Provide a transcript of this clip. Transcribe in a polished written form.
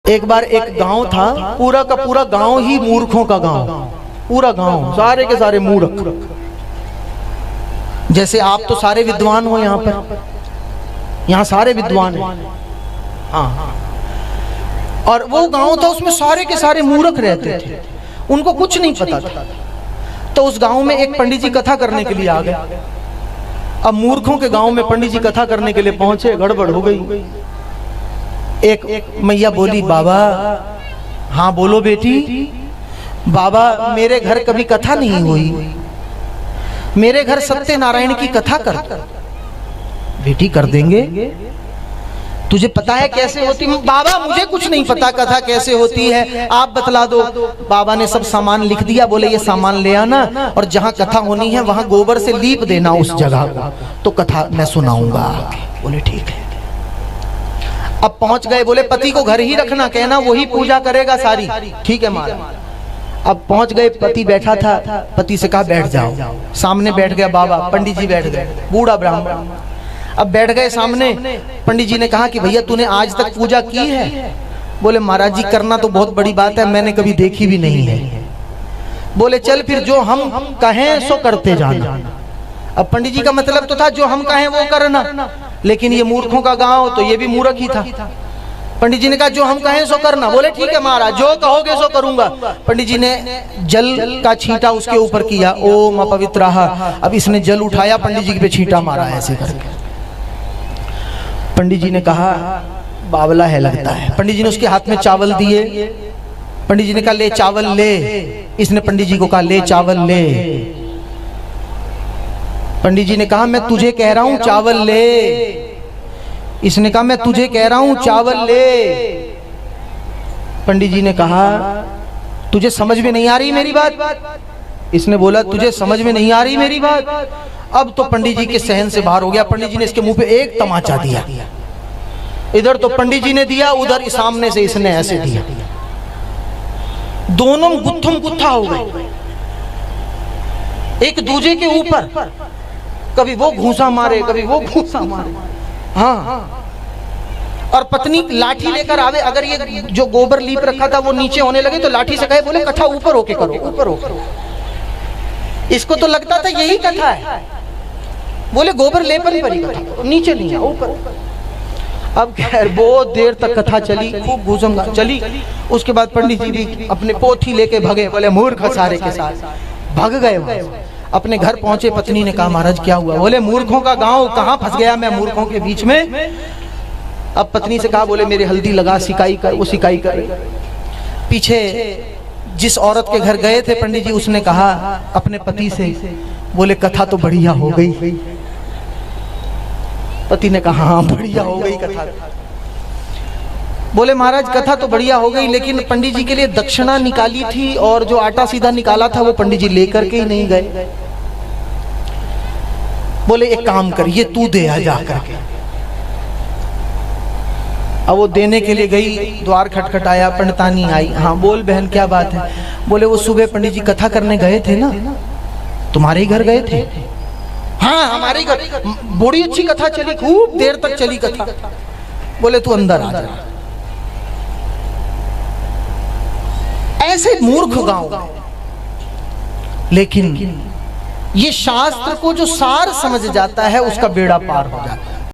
एक बार एक गांव था, पूरा का पूरा गांव ही मूर्खों का गांव, पूरा गांव सारे के सारे मूर्ख। जैसे आप तो सारे विद्वान हो यहाँ पर, यहाँ सारे विद्वान हैं। हाँ, और वो गांव था उसमें सारे के सारे मूर्ख रहते थे, उनको कुछ नहीं पता था। तो उस गांव में एक पंडित जी कथा करने के लिए आ गए। अब मूर्खों के गांव में पंडित जी कथा करने के लिए पहुंचे, गड़बड़ हो गई। एक मैया बोली, बाबा। हाँ बोलो बेटी। बाबा मेरे घर कभी कथा नहीं हुई, मेरे घर सत्यनारायण की कथा कर। बेटी कर देंगे, तुझे पता है कैसे होती? बाबा मुझे कुछ नहीं पता कथा कैसे होती है, आप बतला दो। बाबा ने सब सामान लिख दिया, बोले ये सामान ले आना और जहाँ कथा होनी है वहां गोबर से लीप देना उस जगह को, तो कथा मैं सुनाऊंगा। बोले ठीक है। अब पहुंच गए, बोले पति को घर ही रखना, कहना वही पूजा करेगा सारी। ठीक है महाराज। अब पहुंच गए, पति बैठा था, पति से कहा बैठ जाओ। सामने बैठ गया बाबा, पंडित जी बैठ गए, बूढ़ा ब्राह्मण। अब बैठ गए सामने, पंडित जी ने कहा कि भैया तूने आज तक पूजा की है? बोले महाराज जी करना तो बहुत बड़ी बात है, मैंने कभी देखी भी नहीं है। बोले चल फिर जो हम कहें सो करते जाना। अब पंडित जी का मतलब तो था जो हम कहें वो करना, लेकिन ये मूर्खों का गांव तो ये भी मूर्ख ही था। पंडित जी ने कहा जो हम कहें सो करना। बोले ठीक है महाराज, जो कहोगे सो करूंगा। पंडित जी ने जल का छींटा उसके ऊपर किया, ओम अपवित्रः। अब इसने जल उठाया, पंडित जी पे छींटा मारा ऐसे करके। पंडित जी ने कहा बावला है लगता है। पंडित जी ने उसके हाथ में चावल दिए, पंडित जी ने कहा ले चावल ले। इसने पंडित जी को कहा ले चावल ले। पंडित जी ने कहा मैं तुझे कह रहा हूं चावल ले। इसने कहा मैं तुझे कह रहा हूं चावल ले। पंडित जी ने कहा तुझे समझ में नहीं आ रही मेरी बात? इसने बोला तुझे समझ में नहीं आ रही मेरी बात? अब तो पंडित जी के सहन से बाहर हो गया। पंडित जी ने इसके मुंह पे एक तमाचा दिया, इधर तो पंडित जी ने दिया, उधर सामने से इसने ऐसे दिया। दोनों गुत्थम गुत्था हो गए एक दूजे के ऊपर, कभी वो घूंसा मारे कभी वो घूंसा मारे। हाँ, और पत्नी लाठी लेकर आवे, अगर ये जो गोबर लीप रखा था वो नीचे होने लगे तो लाठी से कहे बोले कथा ऊपर होके करो, ऊपर होकर। इसको तो लगता था यही कथा है, बोले गोबर लेपन पर ही कथा, नीचे नहीं है ऊपर। अब खैर बहुत देर तक कथा चली, खूब घूसम चली। उसके बाद पंडित जी भी अपने पोथी लेके भगे, बोले मूर्ख सारे के साथ भाग गए वहां। अपने घर पहुंचे, पत्नी ने कहा महाराज क्या हुआ? बोले मूर्खों का गांव, कहां फंस गया मैं मूर्खों के बीच में। अब पत्नी से कहा बोले मेरी हल्दी लगा, सिकाई कर। वो सिकाई कर। पीछे जिस औरत के घर गए थे पंडित जी, उसने कहा अपने पति से, बोले कथा तो बढ़िया हो गई। पति ने कहा हाँ बढ़िया हो गई कथा। बोले महाराज कथा तो बढ़िया हो गई, लेकिन पंडित जी के लिए दक्षिणा निकाली थी और जो आटा सीधा निकाला था वो पंडित जी लेकर के ही नहीं गए। बोले एक काम कर, ये तू दे आ जा करके। अब वो देने के लिए गई, द्वार खटखटाया, पंडितानी आई। हाँ बोल बहन क्या बात है? बोले वो सुबह पंडित जी कथा करने गए थे ना, तुम्हारे ही घर गए थे? हाँ हमारे घर, बड़ी अच्छी कथा चली, खूब देर तक चली कथा। बोले तू अंदर आ जा। ऐसे मूर्ख गांव, लेकिन ये शास्त्र को जो सार समझ जाता है उसका बेड़ा पार हो जाता है।